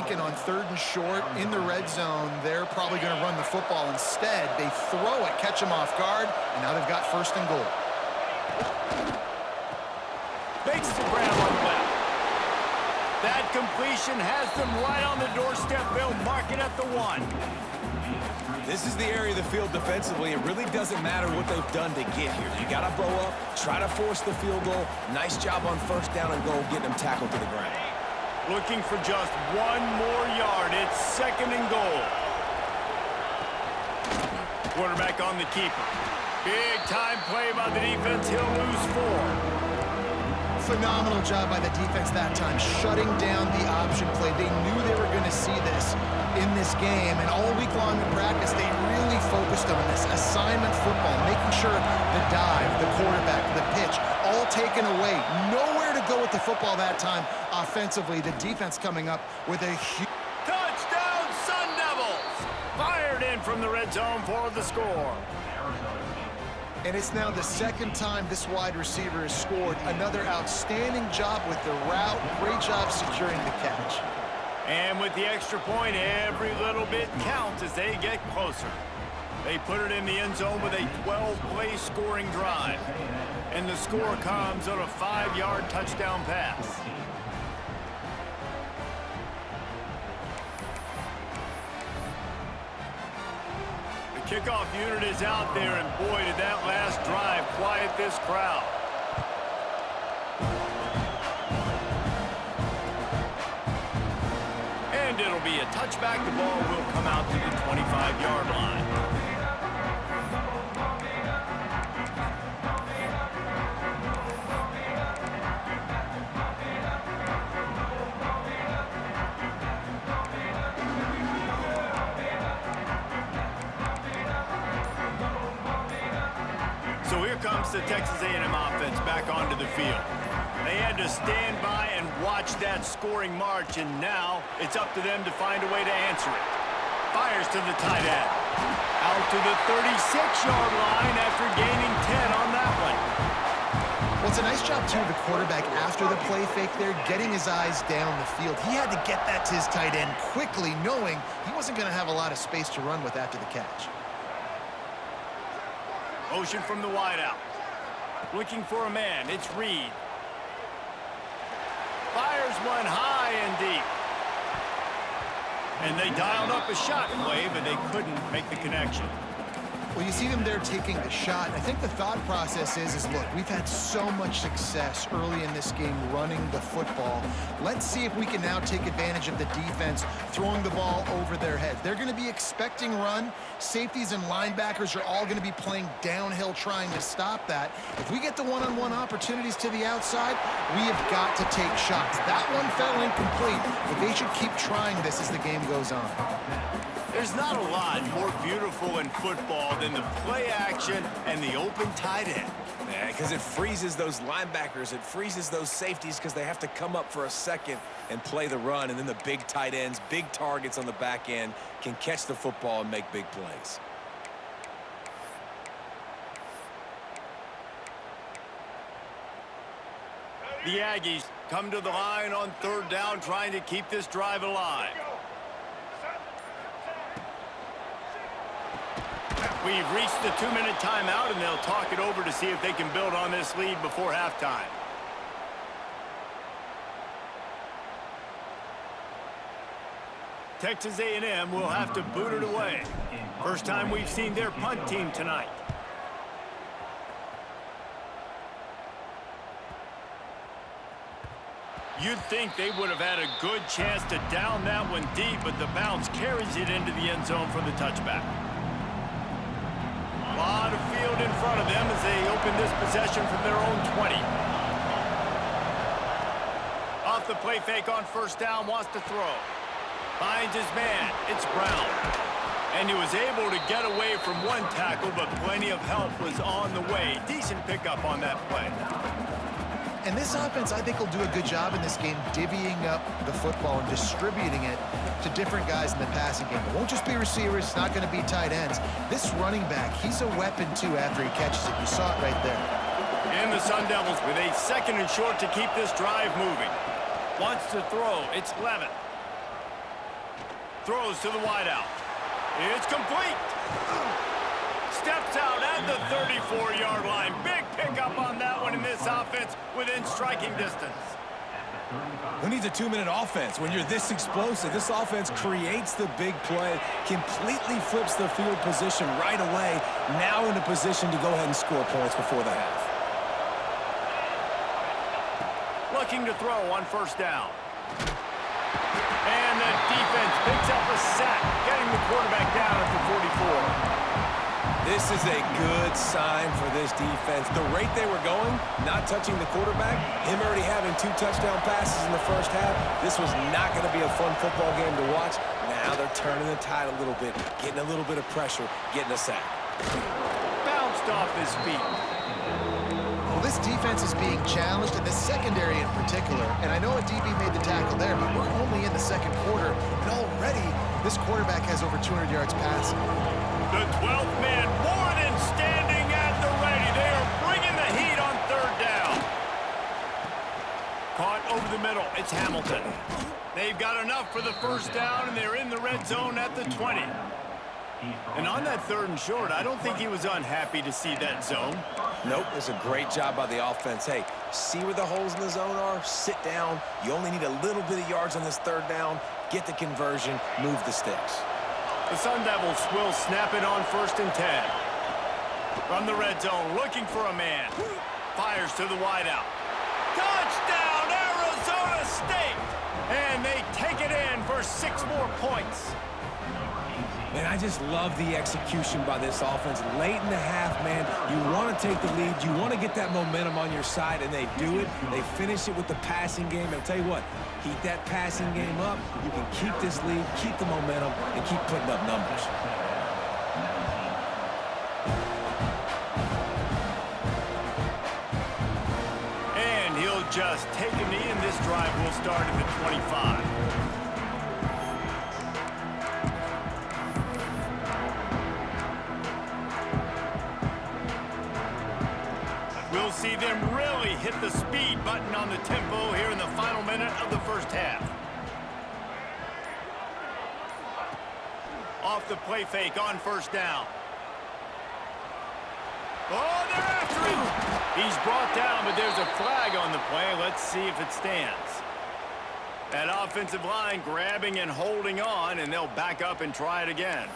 thinking on 3rd and short in the red zone, they're probably going to run the football. Instead, they throw it, catch them off guard, and now they've got 1st and goal. Makes the grab on the left. That completion has them right on the doorstep. They'll mark it at the 1. This is the area of the field defensively. It really doesn't matter what they've done to get here. You got to blow up, try to force the field goal. Nice job on 1st down and goal, getting them tackled to the ground. Looking for just 1 more yard. It's 2nd and goal. Quarterback on the keeper. Big time play by the defense. He'll lose 4. Phenomenal job by the defense that time, shutting down the option play. They knew they were going to see this in this game, and all week long in practice, they really focused on this assignment football, making sure the dive, the quarterback, the pitch, all taken away. Nowhere to go with the football that time offensively. The defense coming up with a huge... Touchdown, Sun Devils! Fired in from the red zone for the score. And it's now the 2nd time this wide receiver has scored. Another outstanding job with the route. Great job securing the catch. And with the extra point, every little bit counts as they get closer. They put it in the end zone with a 12-play scoring drive. And the score comes on a 5-yard touchdown pass. Kickoff unit is out there, and boy, did that last drive quiet this crowd. And it'll be a touchback. The ball will come out to the 25-yard line. So here comes the Texas A&M offense back onto the field. They had to stand by and watch that scoring march, and now it's up to them to find a way to answer it. Fires to the tight end. Out to the 36-yard line after gaining 10 on that one. Well, it's a nice job, too, of the quarterback after the play fake there, getting his eyes down the field. He had to get that to his tight end quickly, knowing he wasn't going to have a lot of space to run with after the catch. Motion from the wideout. Looking for a man. It's Reed. Fires one high and deep. And they dialed up a shot play, but they couldn't make the connection. Well, you see them there taking the shot. I think the thought process is look, we've had so much success early in this game running the football. Let's see if we can now take advantage of the defense throwing the ball over their heads. They're going to be expecting run. Safeties and linebackers are all going to be playing downhill trying to stop that. If we get the one-on-one opportunities to the outside, we have got to take shots. That one fell incomplete, but they should keep trying this as the game goes on. There's not a lot more beautiful in football than the play action and the open tight end. Yeah, because it freezes those linebackers. It freezes those safeties because they have to come up for a second and play the run. And then the big tight ends, big targets on the back end can catch the football and make big plays. The Aggies come to the line on 3rd down, trying to keep this drive alive. We've reached the 2-minute timeout, and they'll talk it over to see if they can build on this lead before halftime. Texas A&M will have to boot it away. First time we've seen their punt team tonight. You'd think they would have had a good chance to down that one deep, but the bounce carries it into the end zone for the touchback. A lot of field in front of them as they open this possession from their own 20. Off the play fake on 1st down, wants to throw. Finds his man. It's Brown. And he was able to get away from one tackle, but plenty of help was on the way. Decent pickup on that play. And this offense, I think, will do a good job in this game divvying up the football and distributing it to different guys in the passing game. It won't just be receivers. It's not going to be tight ends. This running back, he's a weapon, too, after he catches it. You saw it right there. And the Sun Devils with a 2nd and short to keep this drive moving. Wants to throw. It's Levin. Throws to the wideout. It's complete. Steps out at the 34-yard line. Big pickup on that one in this offense within striking distance. Who needs a 2-minute offense? When you're this explosive, this offense creates the big play, completely flips the field position right away, now in a position to go ahead and score points before the half. Looking to throw on first down. And the defense picks up a sack, getting the quarterback down at the 44. This is a good sign for this defense. The rate they were going, not touching the quarterback, him already having 2 touchdown passes in the first half, this was not going to be a fun football game to watch. Now they're turning the tide a little bit, getting a little bit of pressure, getting a sack. Bounced off his feet. Well, this defense is being challenged, and the secondary in particular. And I know a DB made the tackle there, but we're only in the second quarter, and already this quarterback has over 200 yards passing. The 12th man more than standing at the ready. They are bringing the heat on third down. Caught over the middle. It's Hamilton. They've got enough for the first down, and they're in the red zone at the 20. And on that 3rd and short, I don't think he was unhappy to see that zone. Nope, it's a great job by the offense. Hey, see where the holes in the zone are? Sit down. You only need a little bit of yards on this 3rd down. Get the conversion. Move the sticks. The Sun Devils will snap it on 1st and 10. From the red zone, looking for a man. Fires to the wideout. Touchdown, Arizona State! And they take it in for 6 more points. Man, I just love the execution by this offense. Late in the half, man, you want to take the lead. You want to get that momentum on your side, and they do it. They finish it with the passing game. I'll tell you what, keep that passing game up. You can keep this lead, keep the momentum, and keep putting up numbers. And he'll just take a knee, and this drive will start at the 25. We'll see them really hit the speed button on the tempo here in the final minute of the first half. Off the play fake on first down. Oh, they're after him! He's brought down, but there's a flag on the play. Let's see if it stands. That offensive line grabbing and holding on, and they'll back up and try it again.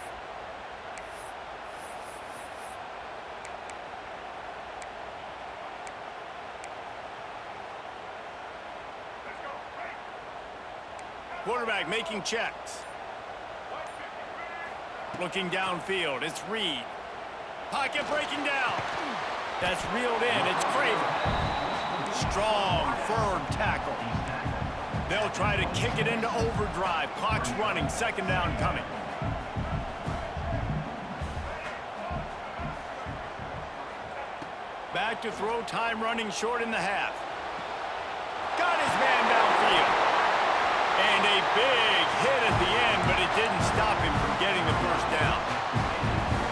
Quarterback making checks. Looking downfield, it's Reed. Pocket breaking down. That's reeled in, it's Craven. Strong, firm tackle. They'll try to kick it into overdrive. Clock's running, 2nd down coming. Back to throw, time running short in the half. Got his man downfield. And a big hit at the end, but it didn't stop him from getting the first down.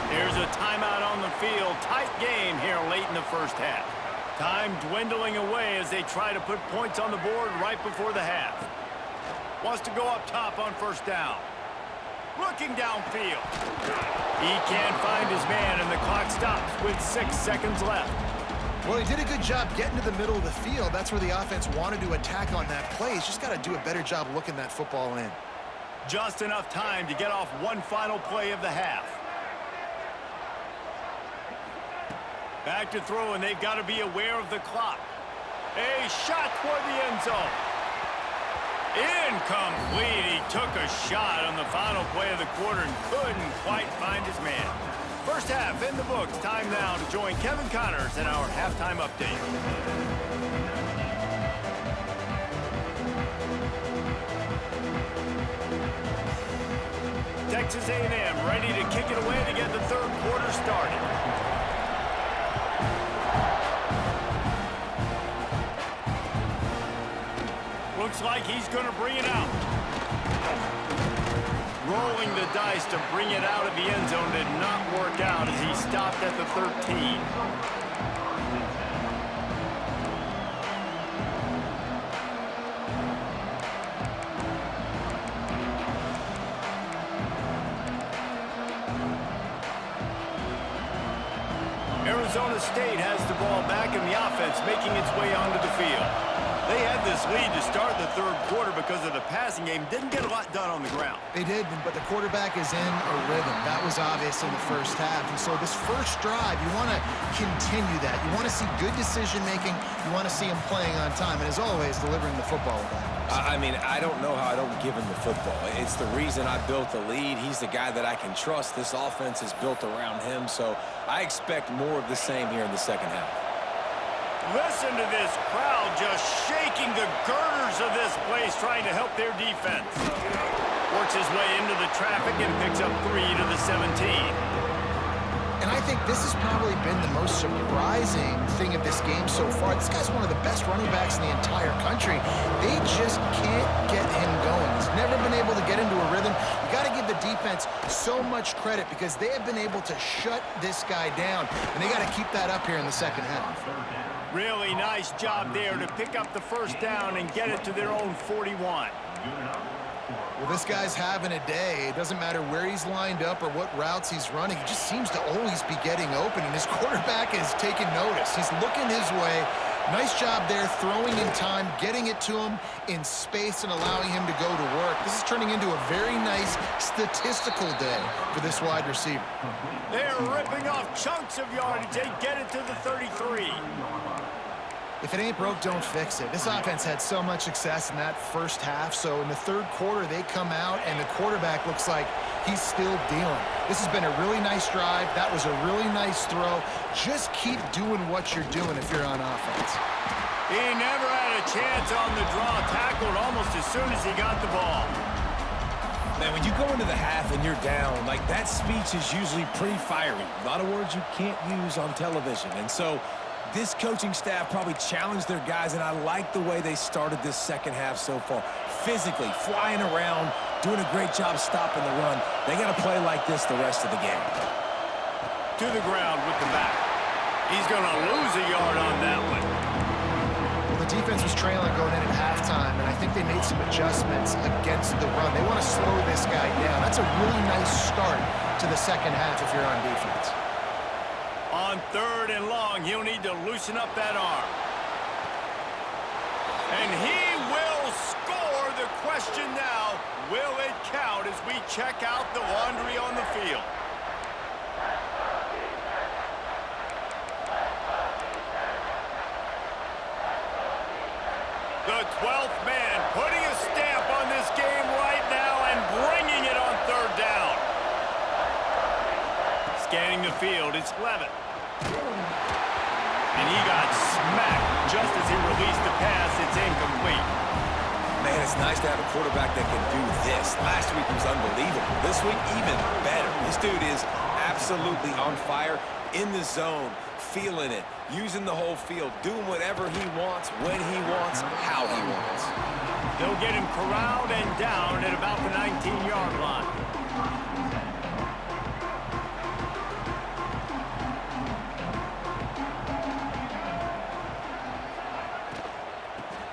There's a timeout on the field. Tight game here late in the first half. Time dwindling away as they try to put points on the board right before the half. Wants to go up top on first down. Looking downfield. He can't find his man, and the clock stops with 6 seconds left. Well, he did a good job getting to the middle of the field. That's where the offense wanted to attack on that play. He's just got to do a better job looking that football in. Just enough time to get off one final play of the half. Back to throw, and they've got to be aware of the clock. A shot toward the end zone. Incomplete. He took a shot on the final play of the quarter and couldn't quite find his man. First half in the books. Time now to join Kevin Connors in our halftime update. Texas A&M ready to kick it away to get the 3rd quarter started. Looks like he's going to bring it out. Rolling the dice to bring it out of the end zone did not work out as he stopped at the 13. Arizona State has the ball back in the offense, making its way onto the field. They had this lead to start the third quarter because of the passing game. Didn't get a lot done on the ground. They did, but the quarterback is in a rhythm. That was obvious in the first half. And so this first drive, you want to continue that. You want to see good decision-making. You want to see him playing on time. And as always, delivering the football with that. I mean, I don't know how I don't give him the football. It's the reason I built the lead. He's the guy that I can trust. This offense is built around him, so I expect more of the same here in the second half. Listen to this crowd just shaking the girders of this place, trying to help their defense. Works his way into the traffic and picks up 3 to the 17. And I think this has probably been the most surprising thing of this game so far. This guy's one of the best running backs in the entire country. They just can't get him going. He's never been able to get into a rhythm. You got to give the defense so much credit because they have been able to shut this guy down. And they got to keep that up here in the second half. Really nice job there to pick up the first down and get it to their own 41. Well, this guy's having a day. It doesn't matter where he's lined up or what routes he's running. He just seems to always be getting open, and his quarterback is taking notice. He's looking his way. Nice job there, throwing in time, getting it to him in space and allowing him to go to work. This is turning into a very nice statistical day for this wide receiver. They're ripping off chunks of yardage. They get it to the 33. If it ain't broke, don't fix it. This offense had so much success in that first half, so in the third quarter, they come out, and the quarterback looks like he's still dealing. This has been a really nice drive. That was a really nice throw. Just keep doing what you're doing if you're on offense. He never had a chance on the draw, tackled almost as soon as he got the ball. Man, when you go into the half and you're down, like that speech is usually pretty fiery. A lot of words you can't use on television, and so this coaching staff probably challenged their guys, and I like the way they started this second half so far. Physically, flying around, doing a great job stopping the run. They got to play like this the rest of the game. To the ground with the back. He's going to lose a yard on that one. Well, the defense was trailing going in at halftime, and I think they made some adjustments against the run. They want to slow this guy down. That's a really nice start to the second half if you're on defense. On 3rd and long, he'll need to loosen up that arm. And he will score. The question now, will it count as we check out the laundry on the field? The 12th man putting a stamp on this game right now and bringing it on 3rd down. Scanning the field, it's Levitt. And he got smacked just as he released the pass. It's incomplete. Man, it's nice to have a quarterback that can do this. Last week was unbelievable. This week, even better. This dude is absolutely on fire, in the zone, feeling it, using the whole field, doing whatever he wants, when he wants, how he wants. They'll get him corralled and down at about the 19-yard line.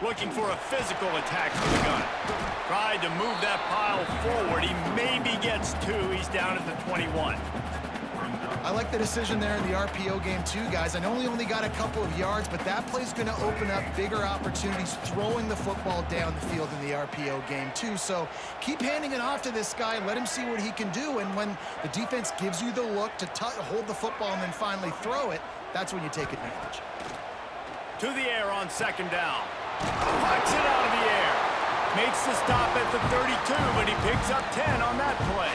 Looking for a physical attack from the gun. Tried to move that pile forward. He maybe gets 2. He's down at the 21. I like the decision there in the RPO game too, guys. I know he only got a couple of yards, but that play's going to open up bigger opportunities throwing the football down the field in the RPO game too. So keep handing it off to this guy. Let him see what he can do. And when the defense gives you the look to hold the football and then finally throw it, that's when you take advantage. To the air on 2nd down. Pucks it out of the air. Makes the stop at the 32, but he picks up 10 on that play.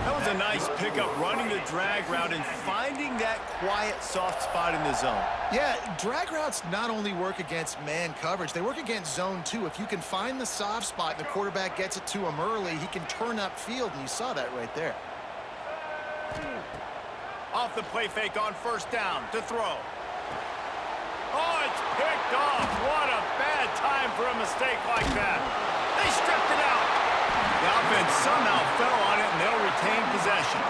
That was a nice pickup, running the drag route and finding that quiet, soft spot in the zone. Yeah, drag routes not only work against man coverage, they work against zone too. If you can find the soft spot and the quarterback gets it to him early, he can turn upfield, and you saw that right there. Off the play fake on 1st down to throw. Oh, it's picked off. What a bad time for a mistake like that. They stripped it out. The offense somehow fell on it, and they'll retain possession.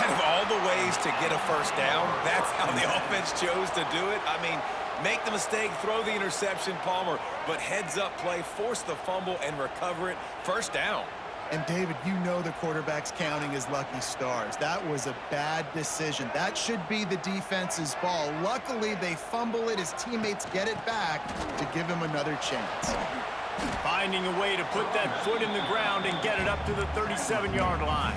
Out of all the ways to get a 1st down, that's how the offense chose to do it. I mean, make the mistake, throw the interception, Palmer, but heads-up play, force the fumble, and recover it. 1st down. And, David, you know the quarterback's counting his lucky stars. That was a bad decision. That should be the defense's ball. Luckily, they fumble it. His teammates get it back to give him another chance. Finding a way to put that foot in the ground and get it up to the 37-yard line.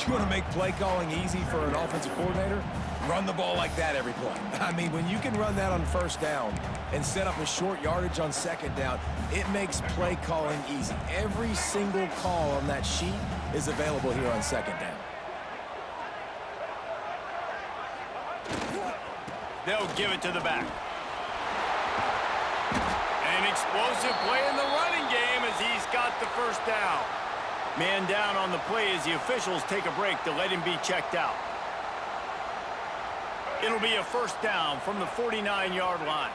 You want to make play calling easy for an offensive coordinator? Run the ball like that every play. I mean, when you can run that on first down and set up a short yardage on second down, it makes play calling easy. Every single call on that sheet is available here on second down. They'll give it to the back. An explosive play in the running game as he's got the first down. Man down on the play as the officials take a break to let him be checked out. It'll be a first down from the 49-yard line.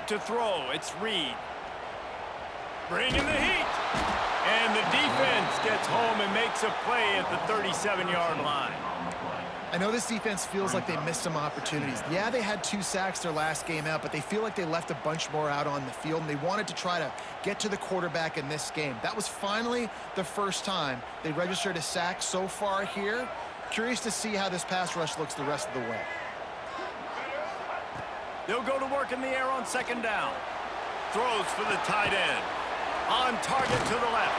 To throw, it's Reed. Bringing the heat. And the defense gets home and makes a play at the 37-yard line. I know this defense feels like they missed some opportunities. Yeah, they had 2 sacks their last game out, but they feel like they left a bunch more out on the field, and they wanted to try to get to the quarterback in this game. That was finally the first time they registered a sack so far here. Curious to see how this pass rush looks the rest of the way. They'll go to work in the air on second down. Throws for the tight end. On target to the left.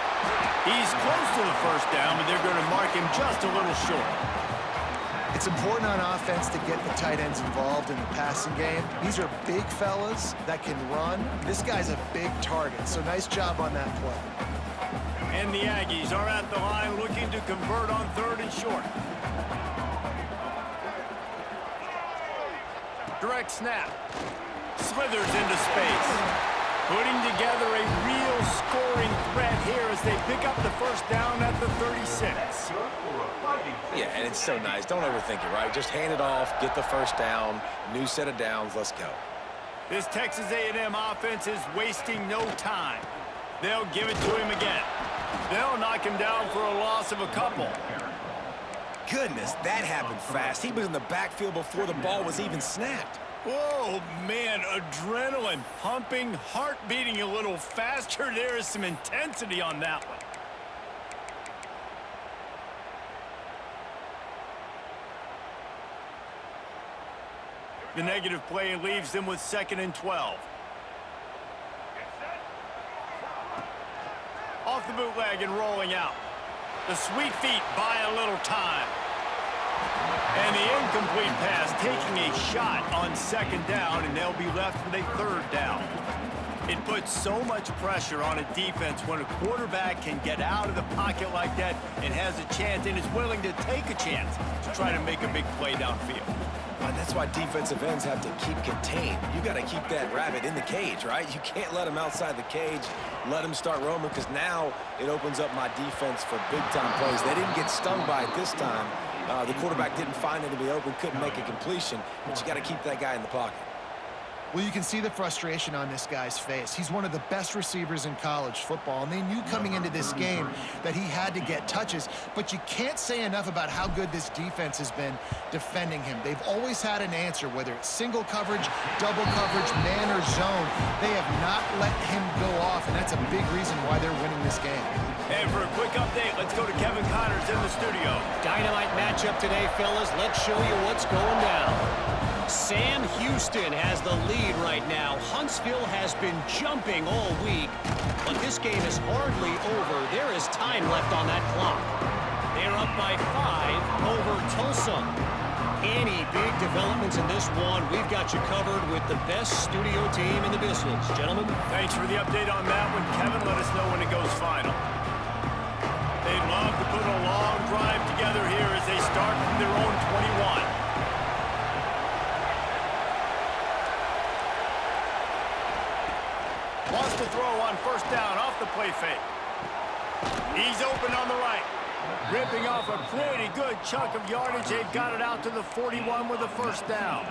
He's close to the first down, but they're going to mark him just a little short. It's important on offense to get the tight ends involved in the passing game. These are big fellas that can run. This guy's a big target, so nice job on that play. And the Aggies are at the line looking to convert on third and short. Direct snap. Slithers into space. Putting together a real scoring threat here as they pick up the first down at the 36. Yeah, and it's so nice. Don't overthink it, right? Just hand it off, get the first down, new set of downs, let's go. This Texas A&M offense is wasting no time. They'll give it to him again. They'll knock him down for a loss of a couple. Goodness, that happened fast. He was in the backfield before the ball was even snapped. Whoa, man, adrenaline pumping, heart beating a little faster. There is some intensity on that one. The negative play leaves them with 2nd and 12. Off the bootleg and rolling out. The sweet feet buy a little time. And the incomplete pass taking a shot on second down, and they'll be left with a third down. It puts so much pressure on a defense when a quarterback can get out of the pocket like that and has a chance and is willing to take a chance to try to make a big play downfield. And that's why defensive ends have to keep contained. You got to keep that rabbit in the cage, right? You can't let him outside the cage, let him start roaming, because now it opens up my defense for big-time plays. They didn't get stung by it this time. The quarterback didn't find it to be open, couldn't make a completion, but you got to keep that guy in the pocket. Well, you can see the frustration on this guy's face. He's one of the best receivers in college football, and they knew coming into this game that he had to get touches, but you can't say enough about how good this defense has been defending him. They've always had an answer, whether it's single coverage, double coverage, man or zone. They have not let him go off, and that's a big reason why they're winning this game. And for a quick update, let's go to Kevin Connors in the studio. Dynamite matchup today, fellas. Let's show you what's going down. Sam Houston has the lead right now. Huntsville has been jumping all week, but this game is hardly over. There is time left on that clock. They're up by 5 over Tulsa. Any big developments in this one, we've got you covered with the best studio team in the business. Gentlemen. Thanks for the update on that one. Kevin, let us know when it goes final. They'd love to put a long drive together here as they start from their own 21. Wants to throw on first down off the play fake. He's open on the right. Ripping off a pretty good chunk of yardage. They've got it out to the 41 with a first down.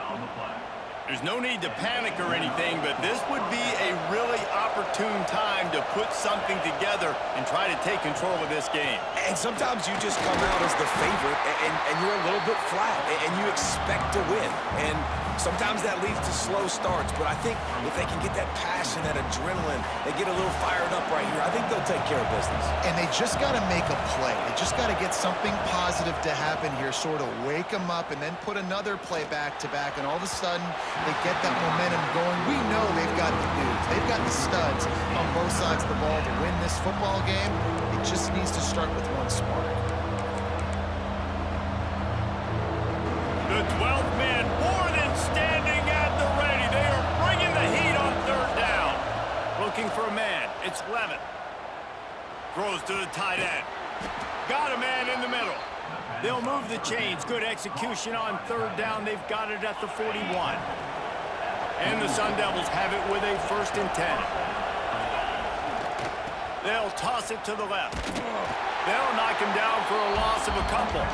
There's no need to panic or anything, but this would be a really opportune time to put something together and try to take control of this game. And sometimes you just come out as the favorite, and you're a little bit flat, and you expect to win. And Sometimes that leads to slow starts, but I think if they can get that passion, that adrenaline, they get a little fired up right here, I think they'll take care of business. And they just got to make a play. They just got to get something positive to happen here, sort of wake them up and then put another play back-to-back, and all of a sudden they get that momentum going. We know they've got the dudes. They've got the studs on both sides of the ball to win this football game. It just needs to start with one spark. The 12th man more than standing at the ready. They are bringing the heat on third down. Looking for a man. It's Levin. Throws to the tight end. Got a man in the middle. They'll move the chains. Good execution on third down. They've got it at the 41. And the Sun Devils have it with a 1st and 10. They'll toss it to the left. They'll knock him down for a loss of a couple.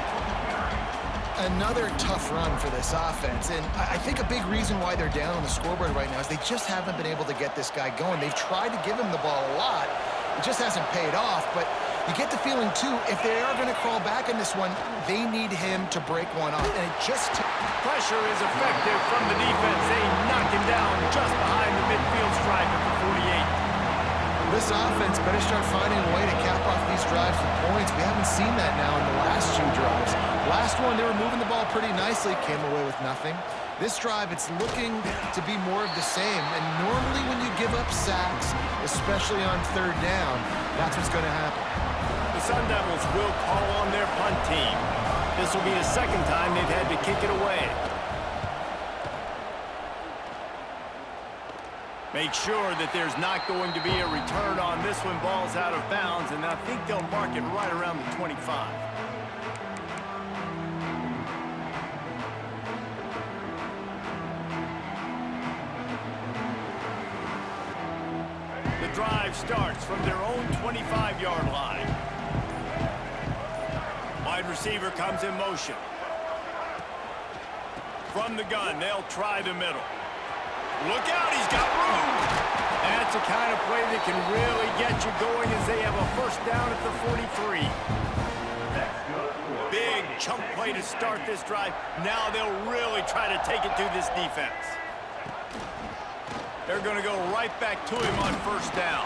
Another tough run for this offense, and I think a big reason why they're down on the scoreboard right now is they just haven't been able to get this guy going. They've tried to give him the ball a lot. It just hasn't paid off, but you get the feeling, too, if they are going to crawl back in this one, they need him to break one off, and it just... Pressure is effective from the defense. They knock him down just behind the midfield stripe at the 48. This offense better start finding a way to cap off these drives with points. We haven't seen that now in the last 2 drives. Last one, they were moving the ball pretty nicely, came away with nothing. This drive, it's looking to be more of the same. And normally when you give up sacks, especially on third down, that's what's going to happen. The Sun Devils will call on their punt team. This will be the 2nd time they've had to kick it away. Make sure that there's not going to be a return on this one. Ball's out of bounds, and I think they'll mark it right around the 25. The drive starts from their own 25-yard line. Wide receiver comes in motion. From the gun, they'll try the middle. Look out, he's got room. That's the kind of play that can really get you going as they have a 1st down at the 43. Big chunk play to start this drive. Now they'll really try to take it to this defense. They're going to go right back to him on 1st down.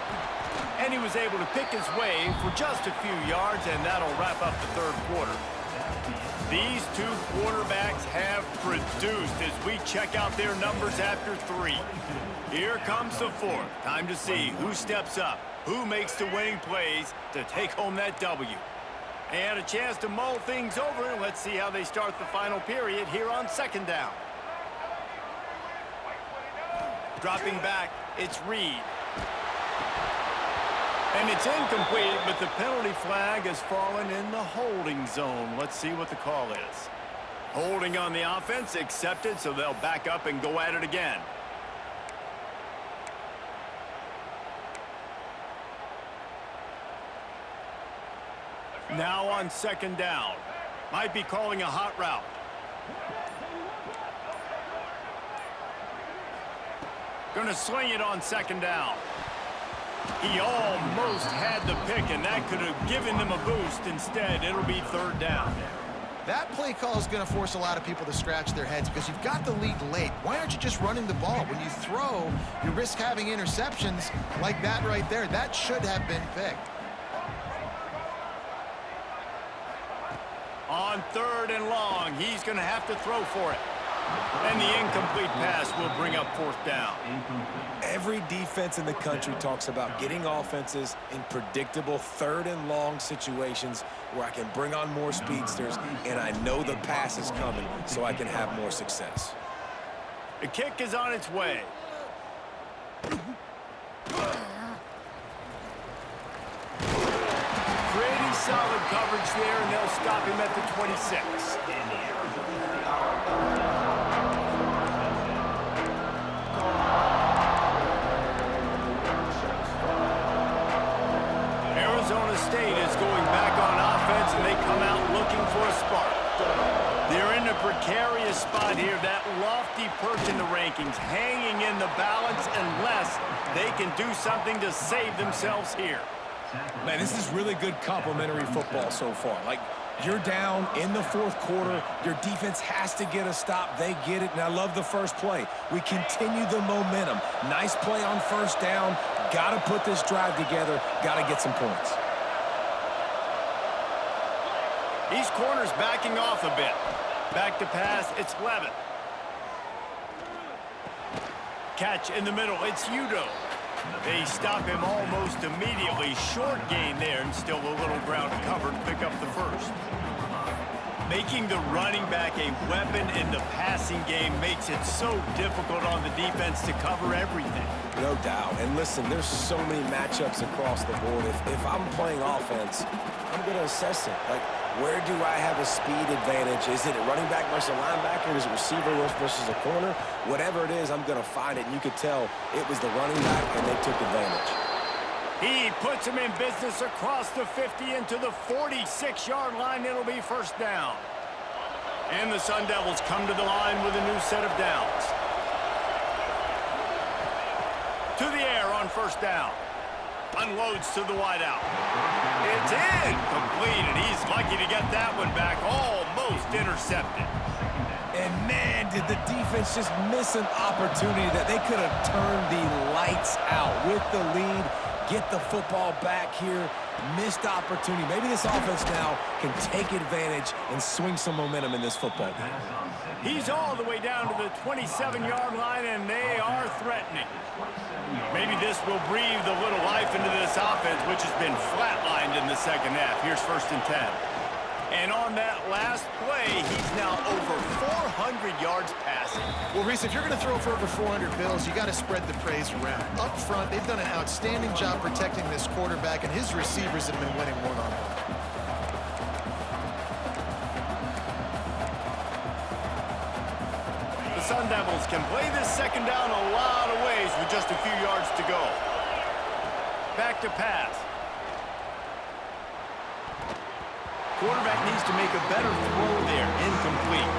And he was able to pick his way for just a few yards, and that'll wrap up the 3rd quarter. These 2 quarterbacks have produced as we check out their numbers after 3. Here comes the 4th. Time to see who steps up, who makes the winning plays to take home that W. And a chance to mull things over. Let's see how they start the final period here on 2nd down. Dropping back, it's Reed. And it's incomplete, but the penalty flag has fallen in the holding zone. Let's see what the call is. Holding on the offense, accepted, so they'll back up and go at it again. Now on 2nd down. Might be calling a hot route. Gonna sling it on 2nd down. He almost had the pick, and that could have given them a boost. Instead, it'll be 3rd down. That play call is going to force a lot of people to scratch their heads because you've got the lead late. Why aren't you just running the ball? When you throw, you risk having interceptions like that right there. That should have been picked. On 3rd and long, he's going to have to throw for it. And the incomplete pass will bring up 4th down. Every defense in the country talks about getting offenses in predictable 3rd and long situations where I can bring on more speedsters and I know the pass is coming so I can have more success. The kick is on its way. Pretty solid coverage there, and they'll stop him at the 26. Arizona State is going back on offense, and they come out looking for a spark. They're in a precarious spot here, that lofty perch in the rankings, hanging in the balance unless they can do something to save themselves here. Man, this is really good complimentary football so far. Like, You're down in the fourth quarter. Your defense has to get a stop. They get it, and I love the first play. We continue the momentum. Nice play on first down. Got to put this drive together. Got to get some points. These corners backing off a bit. Back to pass, it's Levitt. Catch in the middle, it's Udoh. They stop him almost immediately. Short gain there, and still a little ground to cover to pick up the first. Making the running back a weapon in the passing game makes it so difficult on the defense to cover everything. No doubt. And listen, there's so many matchups across the board. If I'm playing offense, I'm going to assess it. Like, where do I have a speed advantage? Is it a running back versus a linebacker? Is it receiver versus a corner? Whatever it is, I'm going to find it. And you could tell it was the running back, and they took advantage. He puts him in business across the 50 into the 46-yard line. It'll be first down. And the Sun Devils come to the line with a new set of downs. To the air on first down. Unloads to the wideout. It's incomplete, and he's lucky to get that one back. Almost intercepted. And man, did the defense just miss an opportunity that they could have turned the lights out with the lead. Get the football back here. Missed opportunity. Maybe this offense now can take advantage and swing some momentum in this football game. He's all the way down to the 27-yard line, and they are threatening. Maybe this will breathe a little life into this offense, which has been flatlined in the second half. Here's first and 10. And on that last play, he's now over 400 yards passing. Well, Reese, if you're going to throw for over 400 bills, you got to spread the praise around. Up front, they've done an outstanding job protecting this quarterback, and his receivers have been winning one-on-one. The Sun Devils can play this second down a lot of ways with just a few yards to go. Back to pass. Quarterback needs to make a better throw there. Incomplete.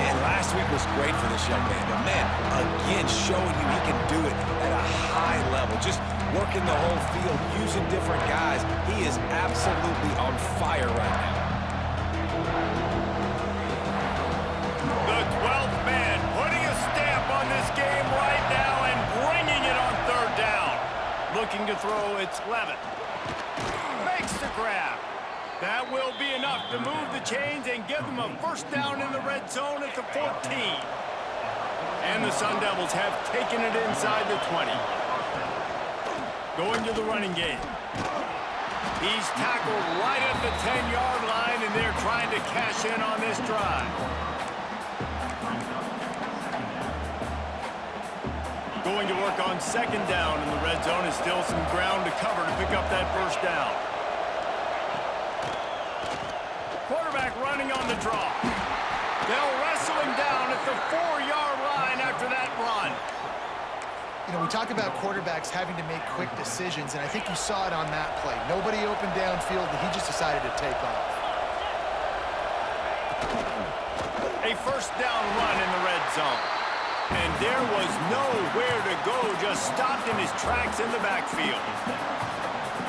Man, last week was great for this young man. But, man, again, showing you he can do it at a high level. Just working the whole field, using different guys. He is absolutely on fire right now. The 12th man putting a stamp on this game right now and bringing it on third down. Looking to throw, it's Levitt. Makes the grab. That will be enough to move the chains and give them a first down in the red zone at the 14. And the Sun Devils have taken it inside the 20. Going to the running game. He's tackled right at the 10-yard line, and they're trying to cash in on this drive. Going to work on second down in the red zone. Is still some ground to cover to pick up that first down. Quarterback running on the draw. They'll wrestle him down at the 4-yard line after that run. You know, we talk about quarterbacks having to make quick decisions, and I think you saw it on that play. Nobody opened downfield, and he just decided to take off. A first down run in the red zone. And there was nowhere to go, just stopped in his tracks in the backfield.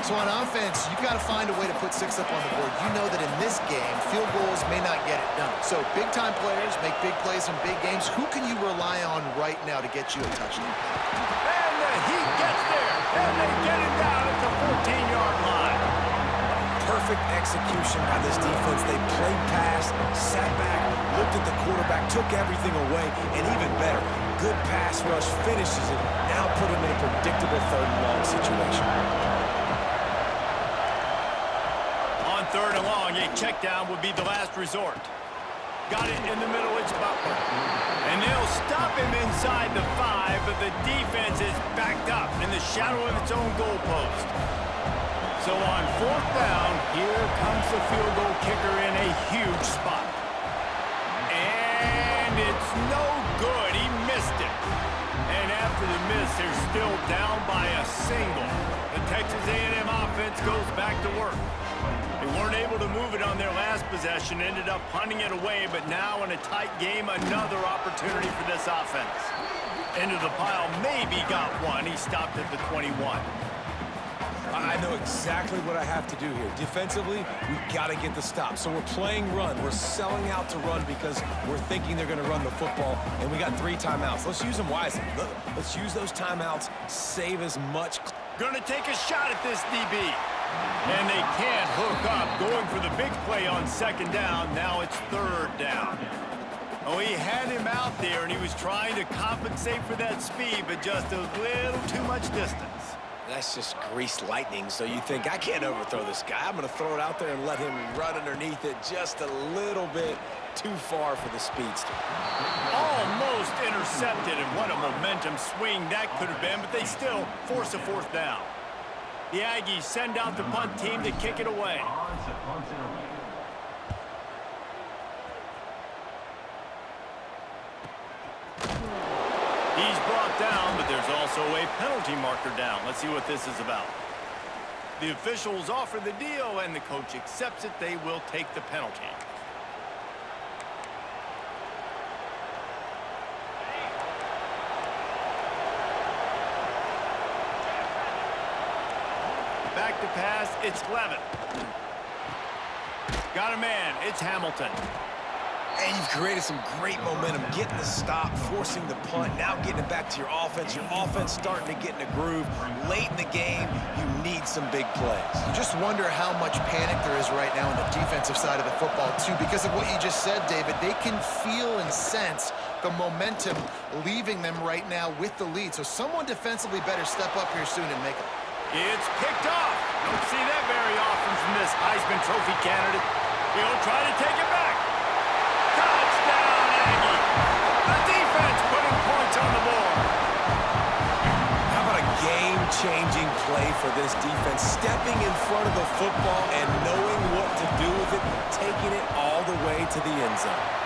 So on offense, you've got to find a way to put 6 up on the board. You know that in this game, field goals may not get it done. So big-time players make big plays in big games. Who can you rely on right now to get you a touchdown? And the Heat gets there, and they get it down at the 14-yard line. Perfect execution by this defense. They played pass, sat back, looked at the quarterback, took everything away, and even better, good pass rush, finishes it, now put him in a predictable third and long situation. Third and long, a check down would be the last resort. Got it in the middle, it's Butler. And they'll stop him inside the 5, but the defense is backed up in the shadow of its own goalpost. So on fourth down, here comes the field goal kicker in a huge spot. And it's no good, he missed it. And after the miss, they're still down by a single. The Texas A&M offense goes back to work. They weren't able to move it on their last possession, ended up punting it away, but now in a tight game, another opportunity for this offense. Into the pile, maybe got one. He stopped at the 21. I know exactly what I have to do here. Defensively, we got to get the stop. So we're playing run. We're selling out to run because we're thinking they're going to run the football, and we got 3 timeouts. Let's use them wisely. Let's use those timeouts, save as much. Going to take a shot at this DB. And they can't hook up. Going for the big play on second down. Now it's third down. Oh, he had him out there, and he was trying to compensate for that speed, but just a little too much distance. That's just greased lightning, so you think, I can't overthrow this guy. I'm going to throw it out there and let him run underneath it just a little bit too far for the speedster. Almost intercepted, and what a momentum swing that could have been, but they still force a fourth down. The Aggies send out the punt team to kick it away. He's brought down, but there's also a penalty marker down. Let's see what this is about. The officials offer the deal, and the coach accepts it. They will take the penalty. Back to pass, it's Levin. Got a man, it's Hamilton. And you've created some great momentum, getting the stop, forcing the punt, now getting it back to your offense. Your offense starting to get in a groove. Late in the game, you need some big plays. You just wonder how much panic there is right now on the defensive side of the football, too, because of what you just said, David. They can feel and sense the momentum leaving them right now with the lead. So someone defensively better step up here soon and make it. It's picked off. Don't see that very often from this Heisman Trophy candidate. He'll try to take it back. Touchdown, Aggie. The defense putting points on the board. How about a game-changing play for this defense? Stepping in front of the football and knowing what to do with it, taking it all the way to the end zone.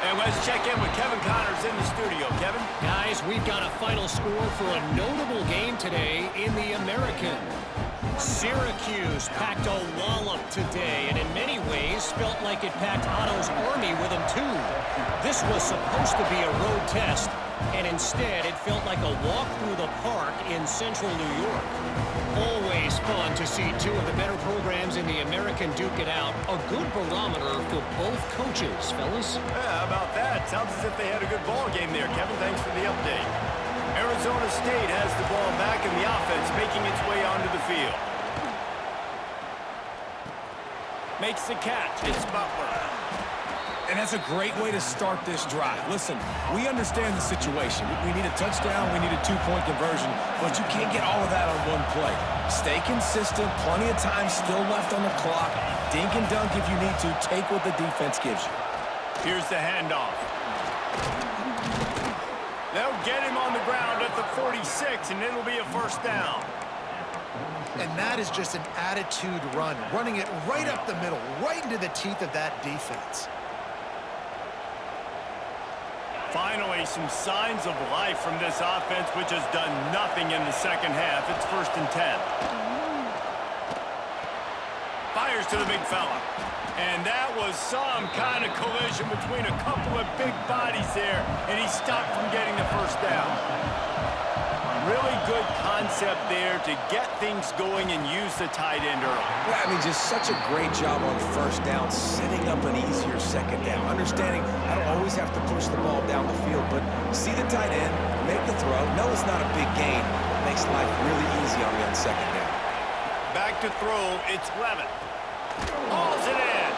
And let's check in with Kevin Connors in the studio. Kevin? Guys, we've got a final score for a notable game today in the American. Syracuse packed a wallop today, and in many ways felt like it packed Otto's Army with them too. This was supposed to be a road test, and instead it felt like a walk through the park in central New York. Always fun to see 2 of the better programs in the American duke it out. A good barometer for both coaches, fellas. Yeah, how about that? Sounds as if they had a good ball game there. Kevin, thanks for the update. Arizona State has the ball back in the offense, making its way onto the field. Makes the catch. It's Butler. And that's a great way to start this drive. Listen, we understand the situation. We need a touchdown, we need a 2-point conversion, but you can't get all of that on one play. Stay consistent, plenty of time still left on the clock. Dink and dunk if you need to. Take what the defense gives you. Here's the handoff. They'll get him on the ground at the 46, and it'll be a first down. And that is just an attitude run, running it right up the middle, right into the teeth of that defense. Finally, some signs of life from this offense, which has done nothing in the second half. It's 1st and 10. Fires to the big fella. And that was some kind of collision between a couple of big bodies there, and he stopped from getting the first down. Really good concept there to get things going and use the tight end early. Yeah, I mean, just such a great job on first down, setting up an easier second down. Understanding I don't always have to push the ball down the field, but see the tight end, make the throw. No, it's not a big gain. It makes life really easy on me on second down. Back to throw, it's Levin. Hauls it in.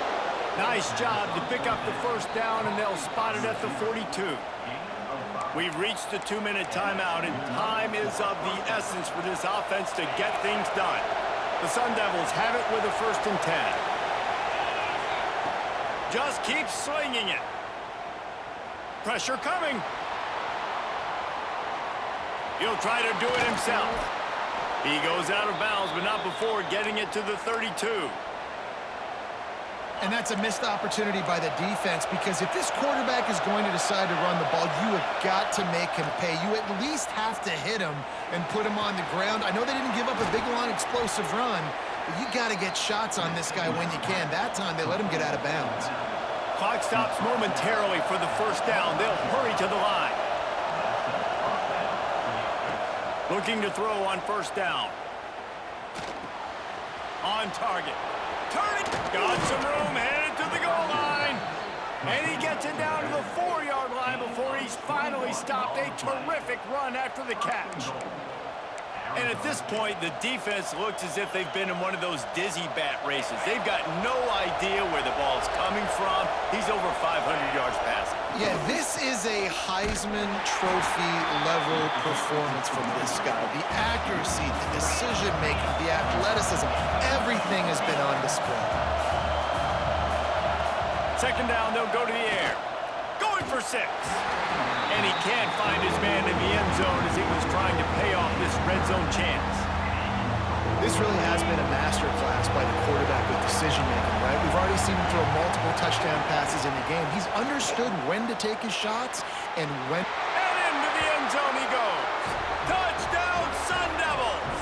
Nice job to pick up the first down, and they'll spot it at the 42. We've reached the 2-minute timeout, and time is of the essence for this offense to get things done. The Sun Devils have it with a 1st and 10. Just keep slinging it. Pressure coming. He'll try to do it himself. He goes out of bounds, but not before getting it to the 32. And that's a missed opportunity by the defense, because if this quarterback is going to decide to run the ball, you have got to make him pay. You at least have to hit him and put him on the ground. I know they didn't give up a big, long, explosive run, but you got to get shots on this guy when you can. That time, they let him get out of bounds. Clock stops momentarily for the first down. They'll hurry to the line. Looking to throw on first down. On target. Turn it. Got some room, headed to the goal line. And he gets it down to the 4-yard line before he's finally stopped. A terrific run after the catch. And at this point, the defense looks as if they've been in one of those dizzy bat races. They've got no idea where the ball's coming from. He's over 500 yards passing. Yeah, this is a Heisman Trophy level performance from this guy. The accuracy, the decision-making, the athleticism, everything has been on display. Second down, they'll go to the air. Going for 6. And he can't find his man in the end zone as he was trying to pay off this red zone chance. This really has been a masterclass by the quarterback with decision-making, right? We've already seen him throw multiple touchdown passes in the game. He's understood when to take his shots and when... And into the end zone he goes. Touchdown, Sun Devils!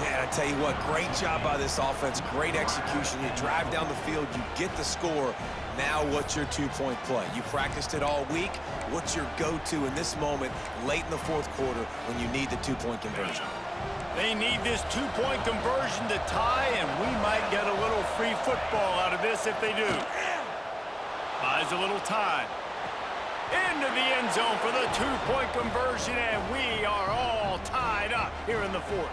Man, I tell you what, great job by this offense. Great execution. You drive down the field, you get the score. Now what's your two-point play? You practiced it all week. What's your go-to in this moment late in the fourth quarter when you need the two-point conversion? They need this two-point conversion to tie, and we might get a little free football out of this if they do. Buys a little time. Into the end zone for the two-point conversion, and we are all tied up here in the fourth.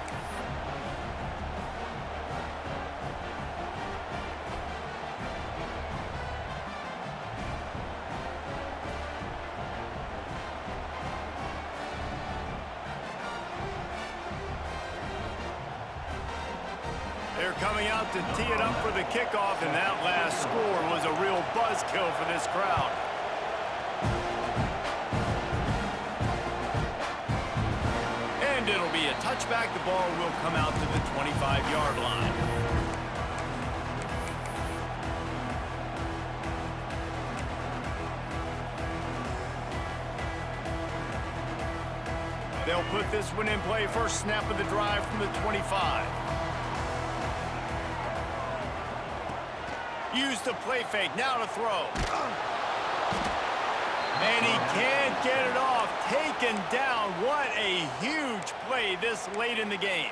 They're coming out to tee it up for the kickoff, and that last score was a real buzzkill for this crowd. And it'll be a touchback. The ball will come out to the 25-yard line. They'll put this one in play. First snap of the drive from the 25. Use the play fake, now to throw. And he can't get it off. Taken down. What a huge play this late in the game.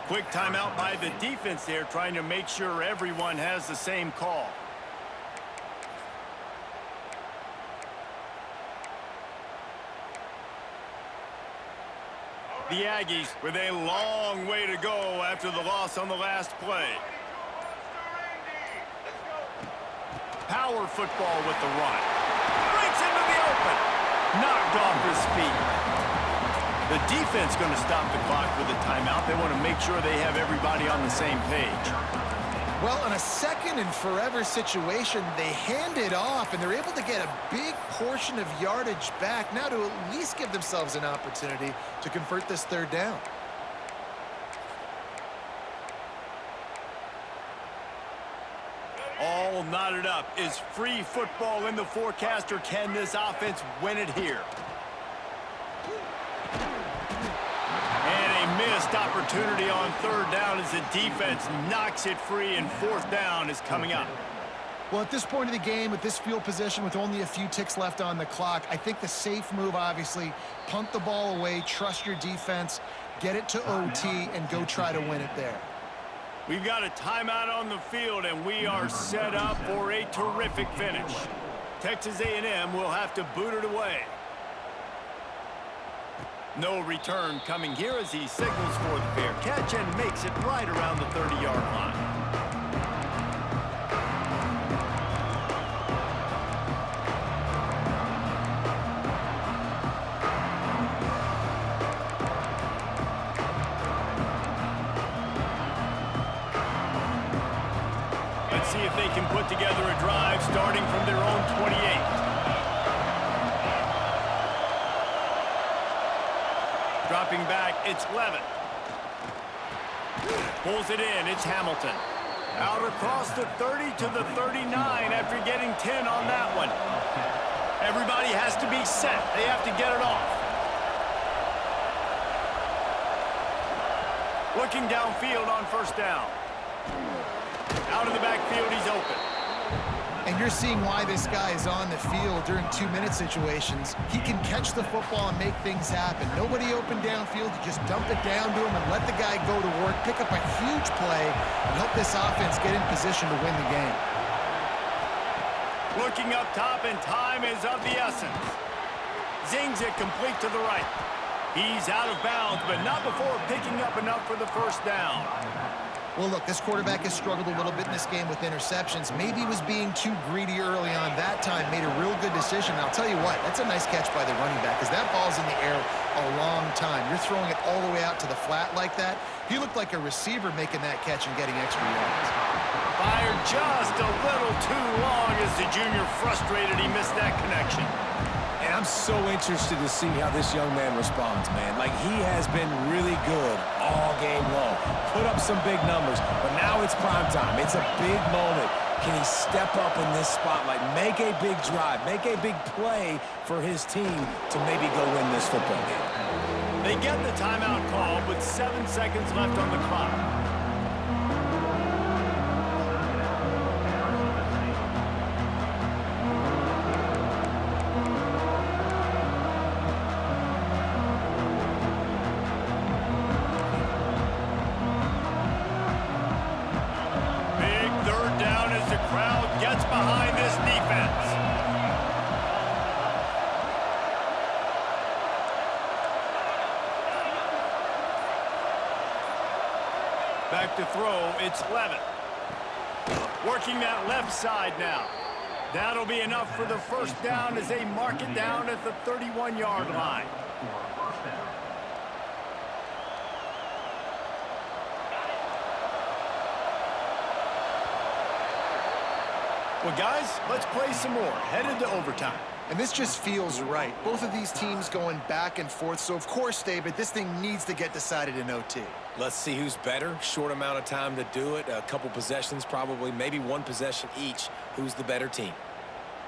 Quick timeout by the defense there, trying to make sure everyone has the same call. The Aggies with a long way to go after the loss on the last play. Power football with the run. Breaks into the open. Knocked off his feet. The defense going to stop the clock with a timeout. They want to make sure they have everybody on the same page. Well, on a second and forever situation, they hand it off, and they're able to get a big portion of yardage back now to at least give themselves an opportunity to convert this third down. All knotted up. Is free football in the forecast, or can this offense win it here? And a missed opportunity on third down as the defense knocks it free, and fourth down is coming up. Well, at this point of the game, with this field position, with only a few ticks left on the clock, I think the safe move, obviously, punt the ball away, trust your defense, get it to OT, and go try to win it there. We've got a timeout on the field, and we are set up for a terrific finish. Texas A&M will have to boot it away. No return coming here as he signals for the fair catch and makes it right around the 30-yard line. Let's see if they can put together a drive starting from their own 28. Dropping back, it's Levitt. Pulls it in, it's Hamilton. Out across the 30 to the 39 after getting 10 on that one. Everybody has to be set. They have to get it off. Looking downfield on first down. Out of the backfield, he's open. And you're seeing why this guy is on the field during 2-minute situations. He can catch the football and make things happen. Nobody open downfield. You just dump it down to him and let the guy go to work, pick up a huge play, and help this offense get in position to win the game. Looking up top, and time is of the essence. Zings it complete to the right. He's out of bounds, but not before picking up enough for the first down. Well, look, this quarterback has struggled a little bit in this game with interceptions. Maybe he was being too greedy early on. That time made a real good decision. And I'll tell you what, that's a nice catch by the running back because that ball's in the air a long time. You're throwing it all the way out to the flat like that. He looked like a receiver making that catch and getting extra yards. Fired just a little too long as the junior frustrated he missed that connection. And I'm so interested to see how this young man responds, man. Like, he has been really good all game long. Put up some big numbers, but now it's prime time. It's a big moment. Can he step up in this spotlight, make a big drive, make a big play for his team to maybe go win this football game? They get the timeout call with 7 seconds left on the clock. Behind this defense. Back to throw, it's Levitt. Working that left side now. That'll be enough for the first down as they mark it down at the 31-yard line. Well, guys, let's play some more. Headed to overtime. And this just feels right. Both of these teams going back and forth. So, of course, David, this thing needs to get decided in OT. Let's see who's better. Short amount of time to do it. A couple possessions probably, maybe one possession each. Who's the better team?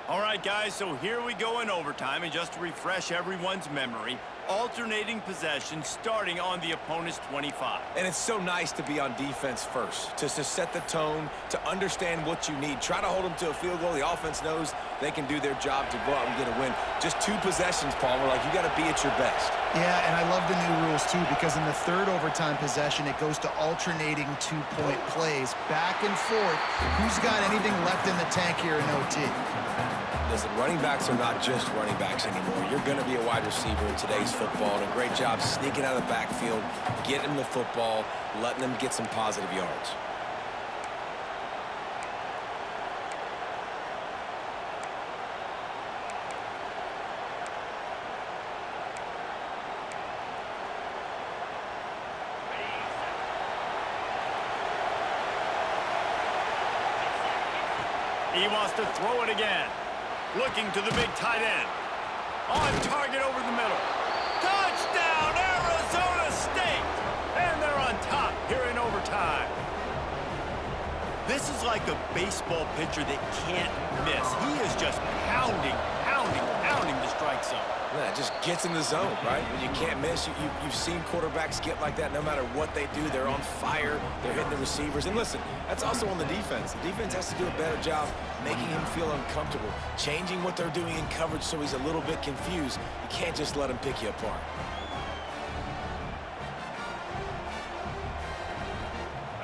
All right, guys, so here we go in overtime. And just to refresh everyone's memory, alternating possession starting on the opponent's 25. And it's so nice to be on defense first, to set the tone, to understand what you need. Try to hold them to a field goal. The offense knows they can do their job to go out and get a win. Just 2 possessions, Palmer. Like, you got to be at your best. Yeah, and I love the new rules, too, because in the third overtime possession, it goes to alternating 2-point plays. Back and forth. Who's got anything left in the tank here in OT? Listen, running backs are not just running backs anymore. You're going to be a wide receiver in today's football, and a great job sneaking out of the backfield, getting them the football, letting them get some positive yards. He wants to throw it again. Looking to the big tight end. On target over the middle. Touchdown, Arizona State! And they're on top here in overtime. This is like a baseball pitcher that can't miss. He is just pounding the strike zone. Yeah, it just gets in the zone, right? When you can't miss, you've seen quarterbacks get like that no matter what they do. They're on fire. They're hitting the receivers. And listen, that's also on the defense. The defense has to do a better job making him feel uncomfortable, changing what they're doing in coverage so he's a little bit confused. You can't just let him pick you apart.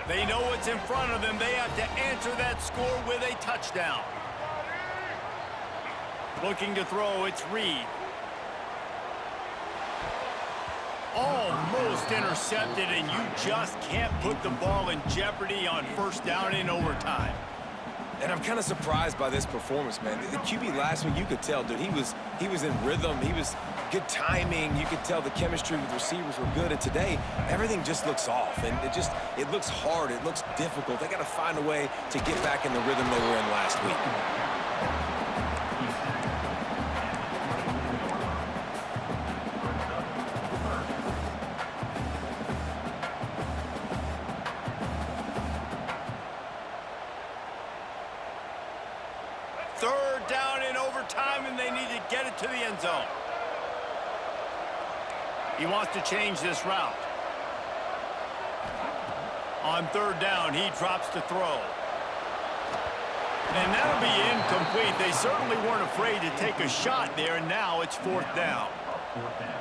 They know what's in front of them. They have to answer that score with a touchdown. Looking to throw, it's Reed. Almost intercepted, and you just can't put the ball in jeopardy on first down in overtime. And I'm kind of surprised by this performance, man. The QB last week, you could tell, dude, he was in rhythm. He was good timing. You could tell the chemistry with receivers were good. And today, everything just looks off. And it looks hard. It looks difficult. They got to find a way to get back in the rhythm they were in last week. Third down in overtime, and they need to get it to the end zone. He wants to change this route. On third down, he drops to throw. And that'll be incomplete. They certainly weren't afraid to take a shot there, and now it's 4th down.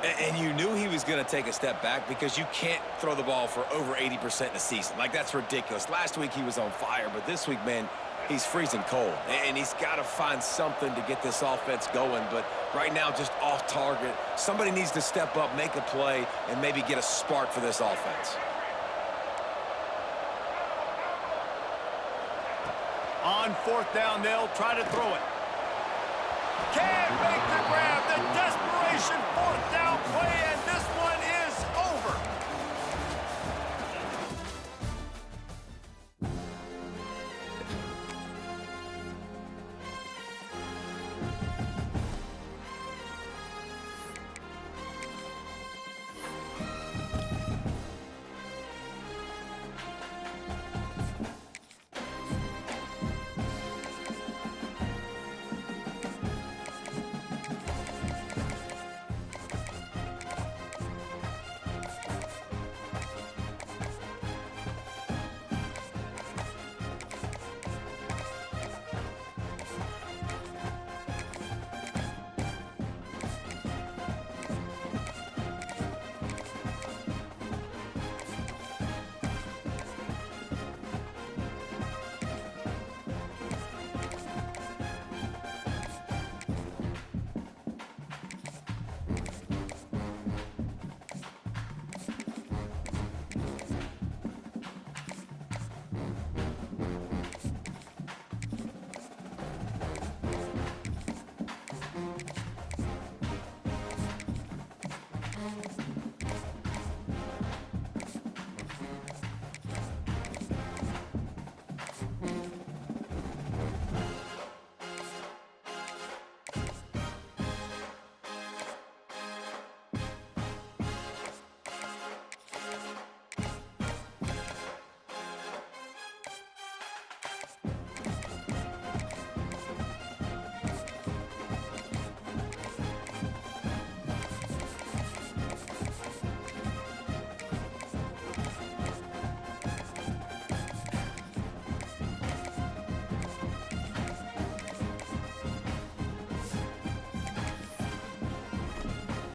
And you knew he was going to take a step back because you can't throw the ball for over 80% in a season. Like, that's ridiculous. Last week he was on fire, but this week, man, he's freezing cold. And he's got to find something to get this offense going. But right now, just off target. Somebody needs to step up, make a play, and maybe get a spark for this offense. On 4th down, they'll try to throw it. Can't make the grab. The